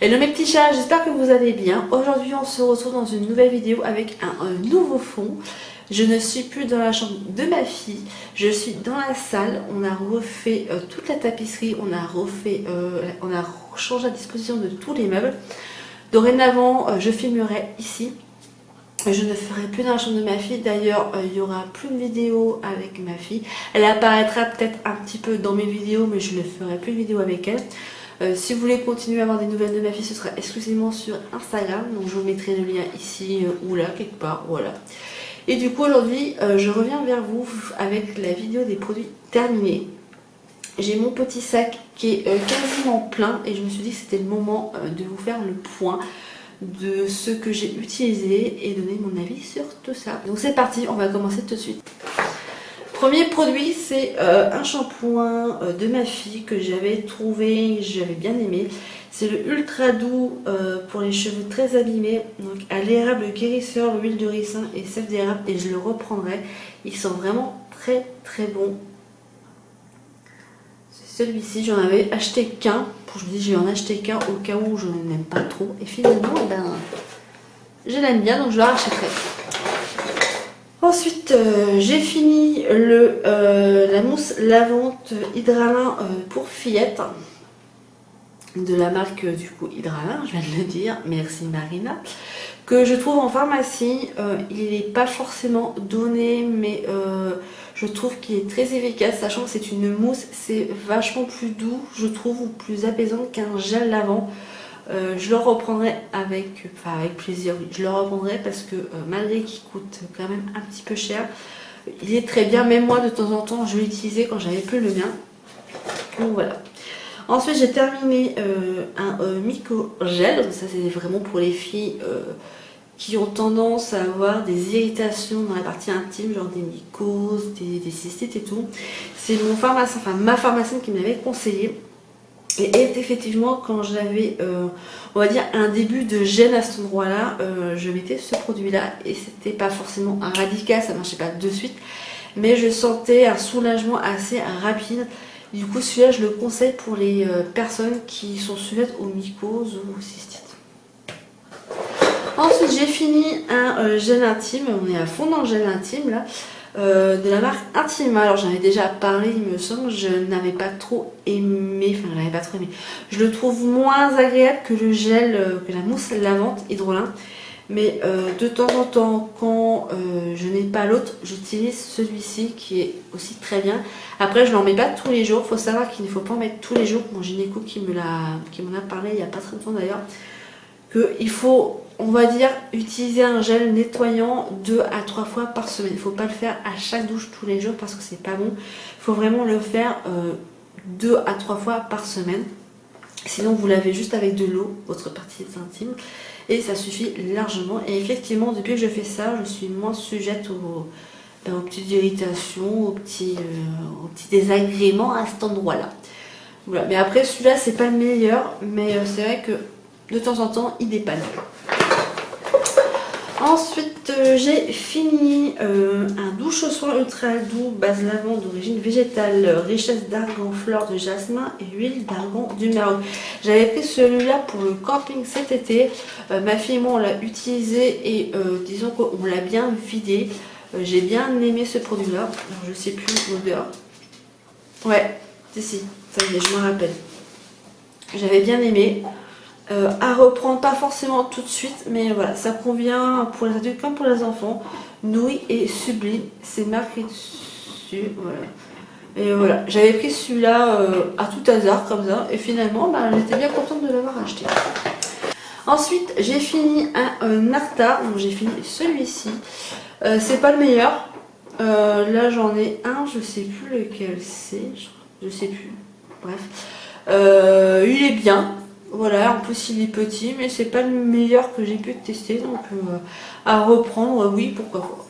Hello mes petits chats, j'espère que vous allez bien. Aujourd'hui on se retrouve dans une nouvelle vidéo avec un nouveau fond. Je ne suis plus dans la chambre de ma fille, je suis dans la salle. On a refait toute la tapisserie, on a changé la disposition de tous les meubles. Dorénavant je filmerai ici. Je ne ferai plus dans la chambre de ma fille. D'ailleurs il n'y aura plus de vidéo avec ma fille. Elle apparaîtra peut-être un petit peu dans mes vidéos, mais je ne ferai plus de vidéo avec elle. Si vous voulez continuer à avoir des nouvelles de ma fille, ce sera exclusivement sur Instagram. Donc je vous mettrai le lien ici ou là, quelque part, voilà. Et du coup aujourd'hui, je reviens vers vous avec la vidéo des produits terminés. J'ai mon petit sac qui est quasiment plein et je me suis dit que c'était le moment de vous faire le point de ce que j'ai utilisé et donner mon avis sur tout ça. Donc c'est parti, on va commencer tout de suite. Premier produit, c'est un shampoing de ma fille que j'avais trouvé, j'avais bien aimé. C'est le ultra doux pour les cheveux très abîmés. Donc à l'érable guérisseur, l'huile de ricin et sève d'érable, et je le reprendrai. Ils sont vraiment très très bons. C'est celui-ci, j'en avais acheté qu'un. Je me dis je vais en acheter qu'un au cas où je n'aime pas trop. Et finalement, je l'aime bien, donc je le rachèterai. Ensuite, j'ai fini la mousse lavante Hydralin pour fillette de la marque du coup Hydralin, je viens de le dire, merci Marina, que je trouve en pharmacie. Il n'est pas forcément donné, mais je trouve qu'il est très efficace, sachant que c'est une mousse, c'est vachement plus doux, je trouve, ou plus apaisant qu'un gel lavant. Je le reprendrai avec plaisir, oui. Je le reprendrai parce que malgré qu'il coûte quand même un petit peu cher, il est très bien. Même moi de temps en temps je l'ai utilisé quand j'avais plus le mien. Donc voilà. Ensuite j'ai terminé un myco-gel. Ça c'est vraiment pour les filles qui ont tendance à avoir des irritations dans la partie intime, genre des mycoses, des cystites et tout. C'est mon pharmacien, ma pharmacienne qui me l'avait conseillé. Et effectivement, quand j'avais, on va dire, un début de gêne à cet endroit-là, je mettais ce produit-là et c'était pas forcément un radical, ça marchait pas de suite, mais je sentais un soulagement assez rapide. Du coup, celui-là, je le conseille pour les personnes qui sont sujettes aux mycoses ou aux cystites. Ensuite, j'ai fini un gel intime. On est à fond dans le gel intime là. De la marque Intima. Alors j'en avais déjà parlé, il me semble, je n'avais pas trop aimé, je le trouve moins agréable que le gel, que la mousse lavante Hydrolin, mais de temps en temps quand je n'ai pas l'autre, j'utilise celui-ci qui est aussi très bien. Après je n'en mets pas tous les jours, il faut savoir qu'il ne faut pas en mettre tous les jours. Mon gynéco qui m'en a parlé il n'y a pas très longtemps d'ailleurs, qu'il faut, on va dire, utiliser un gel nettoyant 2 à 3 fois par semaine. Il ne faut pas le faire à chaque douche tous les jours parce que c'est pas bon. Il faut vraiment le faire 2 à 3 fois par semaine. Sinon vous lavez juste avec de l'eau, votre partie intime, et ça suffit largement. Et effectivement, depuis que je fais ça, je suis moins sujette aux petites irritations, aux petits désagréments à cet endroit-là. Voilà. Mais après, celui-là, c'est pas le meilleur, mais c'est vrai que de temps en temps, il dépanne. Ensuite, j'ai fini un douche au soin ultra doux, base lavande d'origine végétale, richesse d'argan, fleur de jasmin et huile d'argan du Maroc. J'avais pris celui-là pour le camping cet été. Ma fille et moi, on l'a utilisé et disons qu'on l'a bien vidé. J'ai bien aimé ce produit-là. Alors, je sais plus l'odeur. Ouais, si, ça y est, je me rappelle. J'avais bien aimé. À reprendre, pas forcément tout de suite, mais voilà, ça convient pour les adultes comme pour les enfants. Nouilles et Sublime, c'est marqué dessus, voilà. Et voilà, j'avais pris celui-là à tout hasard comme ça, et finalement, j'étais bien contente de l'avoir acheté. Ensuite, j'ai fini un Narta, donc j'ai fini celui-ci. C'est pas le meilleur. Là, j'en ai un, je sais plus lequel c'est, je sais plus. Bref, il est bien. Voilà, en plus il est petit, mais c'est pas le meilleur que j'ai pu tester, donc à reprendre, oui, pourquoi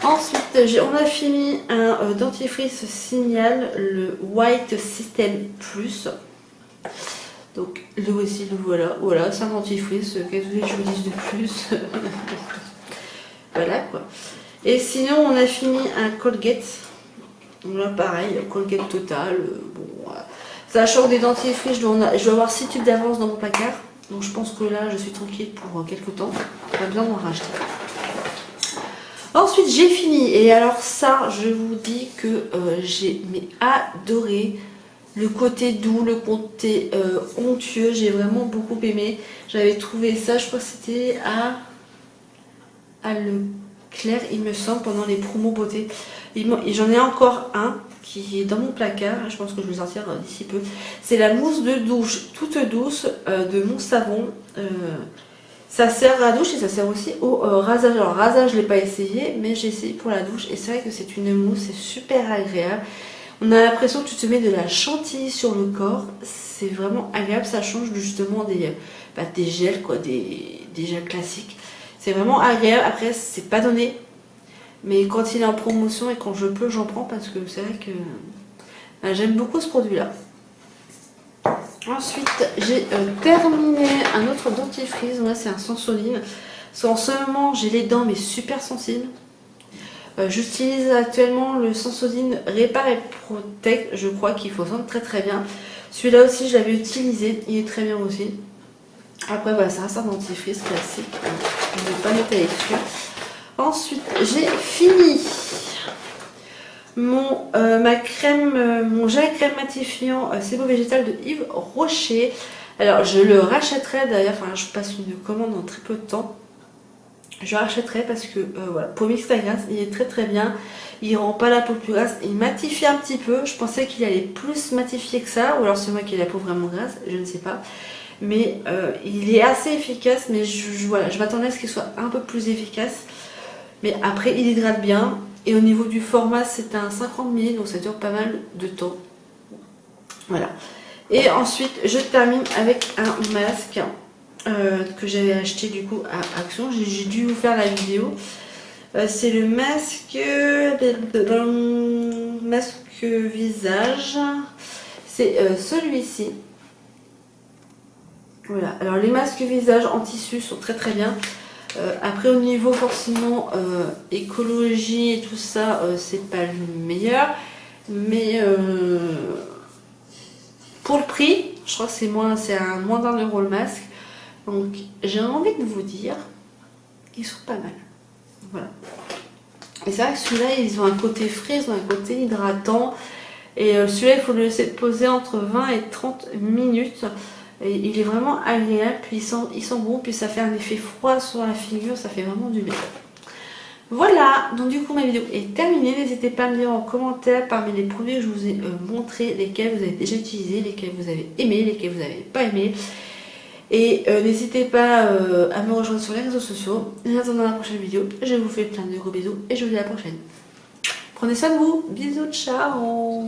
pas. Ensuite, on a fini un dentifrice Signal, le White System Plus. Donc le voici, le voilà. Voilà, c'est un dentifrice, qu'est-ce que je vous dise de plus. Voilà quoi. Et sinon, on a fini un Colgate. Là, pareil, Colgate Total. Bon, Sachant que des dentifrices, je dois avoir 6 tubes d'avance dans mon placard. Donc je pense que là, je suis tranquille pour quelques temps. Pas besoin d'en racheter. Ensuite, j'ai fini. Et alors ça, je vous dis que j'ai adoré. Le côté doux, le côté onctueux, j'ai vraiment beaucoup aimé. J'avais trouvé ça, je crois que c'était à Leclerc, il me semble, pendant les promos beauté. J'en ai encore un qui est dans mon placard, je pense que je vais le sortir d'ici peu. C'est la mousse de douche toute douce de Mon Savon. Ça sert à la douche et ça sert aussi au rasage. Alors rasage, je ne l'ai pas essayé, mais j'ai essayé pour la douche. Et c'est vrai que c'est une mousse, c'est super agréable. On a l'impression que tu te mets de la chantilly sur le corps. C'est vraiment agréable, ça change justement des gels, quoi, des gels classiques. C'est vraiment agréable. Après, c'est pas donné. Mais quand il est en promotion et quand je peux, j'en prends parce que c'est vrai que j'aime beaucoup ce produit-là. Ensuite, j'ai terminé un autre dentifrice. Moi, c'est un Sensodyne. Parce qu'en ce moment, j'ai les dents mais super sensibles. J'utilise actuellement le Sensodyne Répare et Protect. Je crois qu'il fonctionne très très bien. Celui-là aussi, je l'avais utilisé. Il est très bien aussi. Après, voilà, ça reste un dentifrice classique. Je ne vais pas m'étaler dessus. Ensuite, j'ai fini mon gel crème matifiant Sebo Végétal de Yves Rocher. Alors, je le rachèterai d'ailleurs. Enfin, je passe une commande en très peu de temps. Je rachèterai parce que voilà, pour mixer la grasse, il est très très bien. Il rend pas la peau plus grasse, il matifie un petit peu. Je pensais qu'il allait plus matifier que ça, ou alors c'est moi qui ai la peau vraiment grasse, je ne sais pas. Mais il est assez efficace, mais voilà, je m'attendais à ce qu'il soit un peu plus efficace. Mais après, il hydrate bien. Et au niveau du format, c'est un 50 ml, donc ça dure pas mal de temps. Voilà. Et ensuite, je termine avec un masque. Que j'avais acheté du coup à Action, j'ai dû vous faire la vidéo. C'est le masque visage, c'est celui-ci. Voilà, alors les masques visage en tissu sont très très bien. Après au niveau forcément écologie et tout ça, c'est pas le meilleur, mais pour le prix, je crois que c'est moins d'1 € le masque. Donc j'ai envie de vous dire, ils sont pas mal. Voilà. Et c'est vrai que celui-là, ils ont un côté frais, ils ont un côté hydratant. Et celui-là, il faut le laisser poser entre 20 et 30 minutes. Et il est vraiment agréable, puis il sent bon, puis ça fait un effet froid sur la figure, ça fait vraiment du bien. Voilà, donc du coup ma vidéo est terminée. N'hésitez pas à me dire en commentaire parmi les produits que je vous ai montré, lesquels vous avez déjà utilisés, lesquels vous avez aimé, lesquels vous n'avez pas aimé. Et n'hésitez pas à me rejoindre sur les réseaux sociaux. En attendant la prochaine vidéo, je vous fais plein de gros bisous et je vous dis à la prochaine. Prenez soin de vous. Bisous, ciao.